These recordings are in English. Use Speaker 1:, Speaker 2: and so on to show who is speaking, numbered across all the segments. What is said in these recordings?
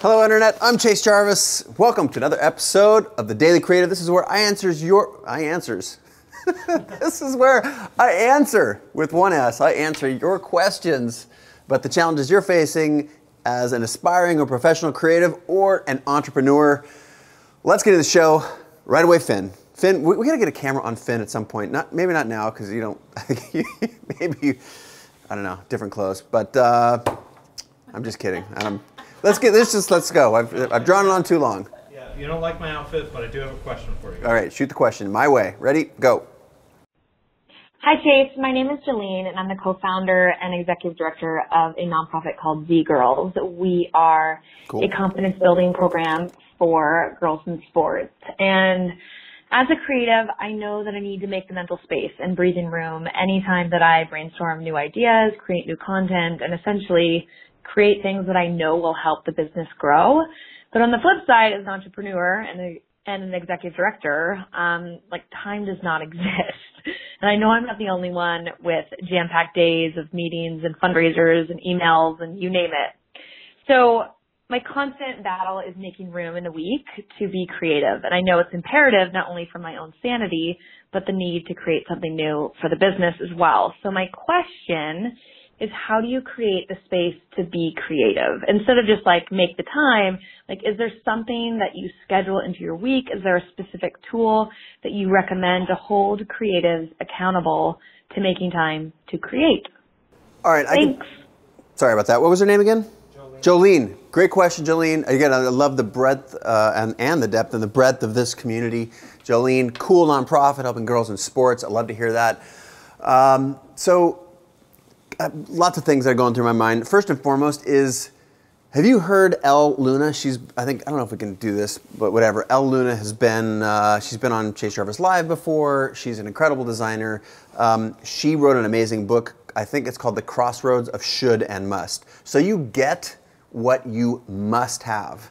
Speaker 1: Hello, Internet. I'm Chase Jarvis. Welcome to another episode of The Daily Creative. This is where This is where I answer, with one S, I answer your questions about the challenges you're facing as an aspiring or professional creative or an entrepreneur. Let's get to the show right away, Finn. Finn, we gotta get a camera on Finn at some point. Maybe not now, because you don't, maybe, I don't know, different clothes. But I'm just kidding. Let's go. I've drawn it on too long.
Speaker 2: Yeah, you don't like my outfit, but I do have a question for you.
Speaker 1: All right, shoot the question my way. Ready? Go.
Speaker 3: Hi, Chase. My name is Jolene, and I'm the co-founder and executive director of a nonprofit called Z Girls. We are a confidence-building program for girls in sports. And as a creative, I know that I need to make the mental space and breathing room anytime that I brainstorm new ideas, create new content, and essentially create things that I know will help the business grow. But on the flip side, as an entrepreneur and an executive director, time does not exist. And I know I'm not the only one with jam-packed days of meetings and fundraisers and emails and you name it. So my constant battle is making room in the week to be creative. And I know it's imperative not only for my own sanity, but the need to create something new for the business as well. So my question is, how do you create the space to be creative? Instead of just make the time, is there something that you schedule into your week? Is there a specific tool that you recommend to hold creatives accountable to making time to create?
Speaker 1: All right.
Speaker 3: Thanks.
Speaker 1: Sorry about that. What was her name again? Jolene. Great question, Jolene. Again, I love the breadth and the depth and the breadth of this community. Jolene, cool nonprofit helping girls in sports. I love to hear that. Lots of things that are going through my mind. First and foremost is, have you heard Elle Luna? I don't know if we can do this, but whatever. Elle Luna has been, she's been on Chase Jarvis Live before. She's an incredible designer. She wrote an amazing book. I think it's called The Crossroads of Should and Must. So you get what you must have.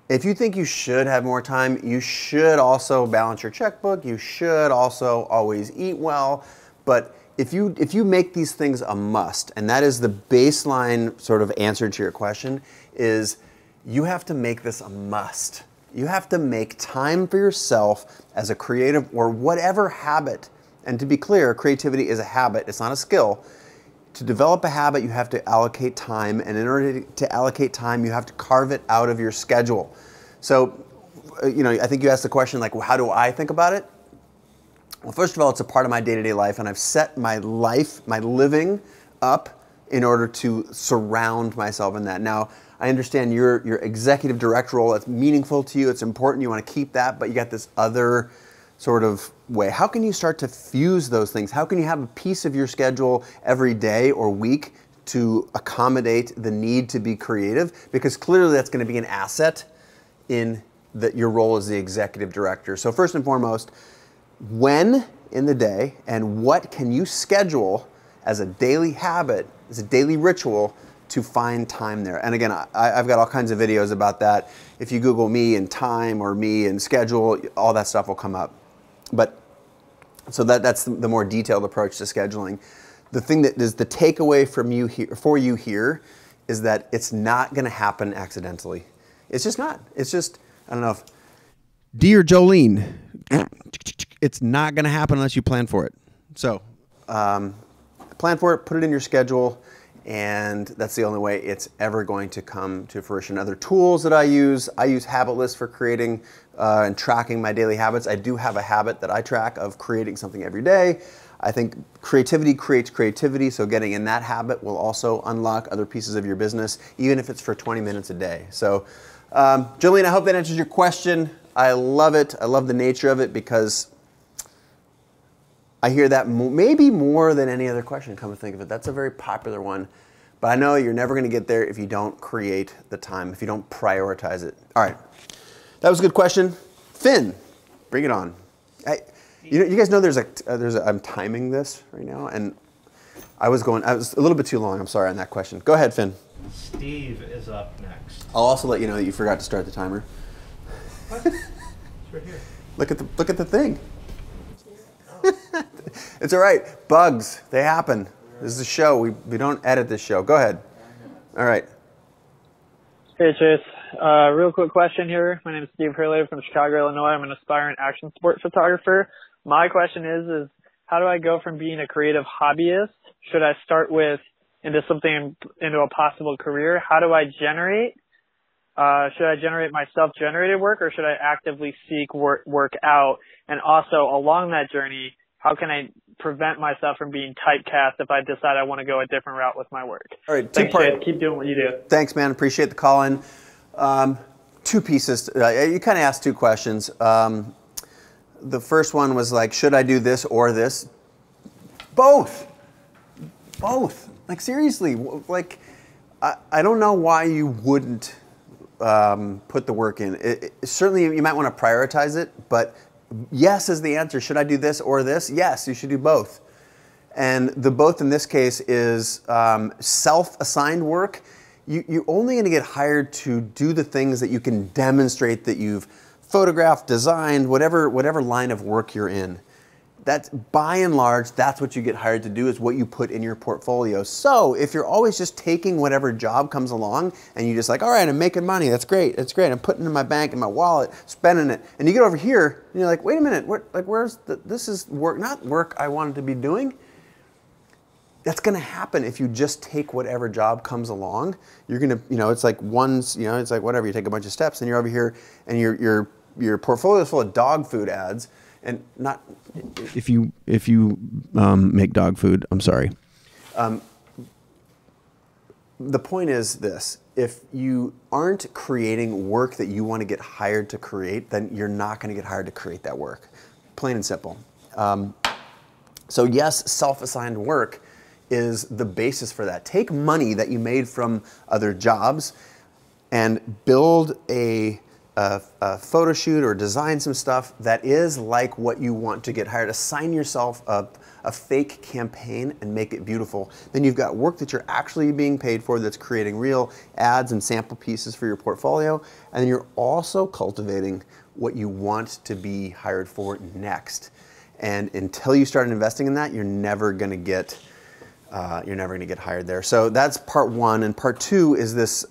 Speaker 1: If you think you should have more time, you should also balance your checkbook. You should also always eat well. But if you make these things a must, and that is the baseline sort of answer to your question, is you have to make this a must. You have to make time for yourself as a creative or whatever habit. And to be clear, creativity is a habit, it's not a skill. To develop a habit, you have to allocate time, and in order to allocate time, you have to carve it out of your schedule. So, I think you asked the question, how do I think about it? Well, first of all, it's a part of my day-to-day life, and I've set my life, my living up in order to surround myself in that. Now, I understand your executive director role, it's meaningful to you, it's important, you want to keep that, but you got this other sort of way. How can you start to fuse those things? How can you have a piece of your schedule every day or week to accommodate the need to be creative? Because clearly that's going to be an asset in your role as the executive director. So first and foremost, when in the day and what can you schedule as a daily habit, as a daily ritual to find time there? And again, I've got all kinds of videos about that. If you Google me and time or me and schedule, all that stuff will come up. But so that's the more detailed approach to scheduling. The thing that is the takeaway for you here is that it's not going to happen accidentally. It's just not. It's just, I don't know if, dear Jolene, it's not going to happen unless you plan for it. So plan for it, put it in your schedule, and that's the only way it's ever going to come to fruition. Other tools that I use Habit List for creating and tracking my daily habits. I do have a habit that I track of creating something every day. I think creativity creates creativity, so getting in that habit will also unlock other pieces of your business, even if it's for 20 minutes a day. So Jolene, I hope that answers your question. I love it. I love the nature of it because I hear that maybe more than any other question, come to think of it. That's a very popular one. But I know you're never going to get there if you don't create the time, if you don't prioritize it. All right. That was a good question. Finn, bring it on. You guys know I'm timing this right now, and I was a little bit too long. I'm sorry on that question. Go ahead, Finn.
Speaker 2: Steve is up next.
Speaker 1: I'll also let you know that you forgot to start the timer.
Speaker 2: What? It's right here.
Speaker 1: Look at the thing. It's all right. Bugs, they happen. This is a show. We don't edit this show. Go ahead. All right.
Speaker 4: Hey, Chase. Real quick question here. My name is Steve Hurley from Chicago, Illinois. I'm an aspiring action sport photographer. My question is how do I go from being a creative hobbyist? Should I start into a possible career? How do I generate? Should I generate my self-generated work, or should I actively seek work out? And also, along that journey, how can I prevent myself from being typecast if I decide I want to go a different route with my work?
Speaker 1: All right,
Speaker 4: Thanks, Chase. Keep doing what you do.
Speaker 1: Thanks, man. Appreciate the call in. Two pieces. You kind of asked two questions. The first one was like, should I do this or this? Both. Like, seriously. Like, I don't know why you wouldn't put the work in. Certainly, you might want to prioritize it, but yes is the answer. Should I do this or this? Yes, you should do both. And the both in this case is self-assigned work. You're only going to get hired to do the things that you can demonstrate that you've photographed, designed, whatever line of work you're in. That's, by and large, that's what you get hired to do, is what you put in your portfolio. So if you're always just taking whatever job comes along and you're just like, all right, I'm making money, that's great, I'm putting it in my bank, in my wallet, spending it, and you get over here and you're like, wait a minute, this is work, not work I wanted to be doing. That's going to happen if you just take whatever job comes along. You're going to, it's like it's like whatever, you take a bunch of steps and you're over here and your portfolio is full of dog food ads. And not if you make dog food, I'm sorry. The point is this: if you aren't creating work that you want to get hired to create, then you're not going to get hired to create that work. Plain and simple. So yes, self-assigned work is the basis for that. Take money that you made from other jobs and build a photo shoot or design some stuff that is like what you want to get hired. Assign yourself a fake campaign and make it beautiful. Then you've got work that you're actually being paid for that's creating real ads and sample pieces for your portfolio. And then you're also cultivating what you want to be hired for next. And until you start investing in that, you're never going to get hired there. So that's part one. And part two is this.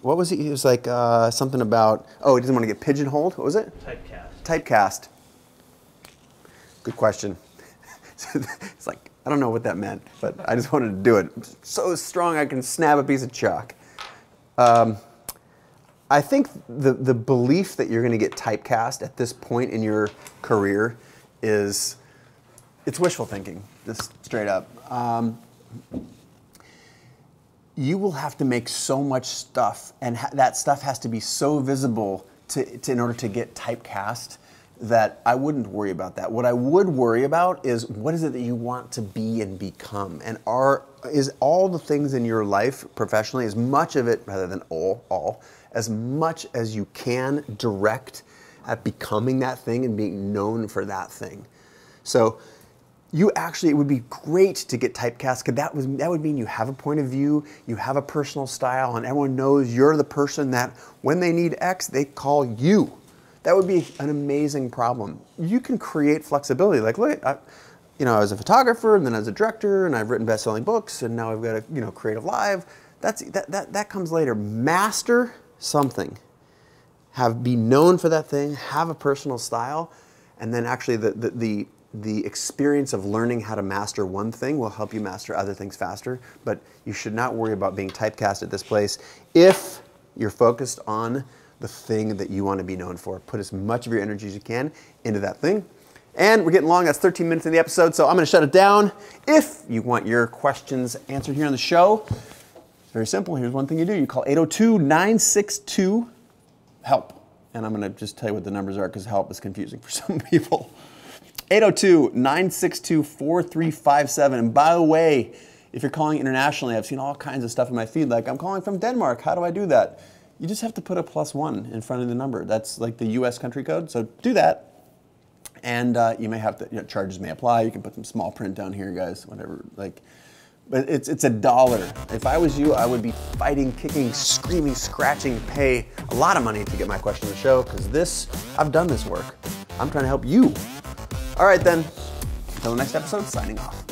Speaker 1: What was it? It was like something about, he doesn't want to get pigeonholed. What was it?
Speaker 2: Typecast.
Speaker 1: Typecast. Good question. It's like, I don't know what that meant, but I just wanted to do it. So strong I can snap a piece of chalk. I think the belief that you're going to get typecast at this point in your career it's wishful thinking, just straight up. You will have to make so much stuff, and that stuff has to be so visible in order to get typecast, that I wouldn't worry about that. What I would worry about is, what is it that you want to be and become? And is all the things in your life professionally, as much of it, rather than all, as much as you can direct at becoming that thing and being known for that thing. So it would be great to get typecast, because that would mean you have a point of view, you have a personal style, and everyone knows you're the person that when they need X, they call you. That would be an amazing problem. You can create flexibility. Like, look, I was a photographer, and then I was a director, and I've written best-selling books, and now I've got a CreativeLive. That comes later. Master something. Be known for that thing. Have a personal style, and then actually the experience of learning how to master one thing will help you master other things faster. But you should not worry about being typecast at this place if you're focused on the thing that you want to be known for. Put as much of your energy as you can into that thing. And we're getting long. That's 13 minutes in the episode, so I'm going to shut it down. If you want your questions answered here on the show, it's very simple. Here's one thing you do. You call 802-962-HELP. And I'm going to just tell you what the numbers are, because help is confusing for some people. 802-962-4357. And by the way, if you're calling internationally, I've seen all kinds of stuff in my feed, like, I'm calling from Denmark. How do I do that? You just have to put a +1 in front of the number. That's like the US country code. So do that. And you may have to, charges may apply. You can put some small print down here, guys, whatever. But it's $1. If I was you, I would be fighting, kicking, screaming, scratching, pay a lot of money to get my question on the show, because I've done this work. I'm trying to help you. All right, then. Until the next episode, signing off.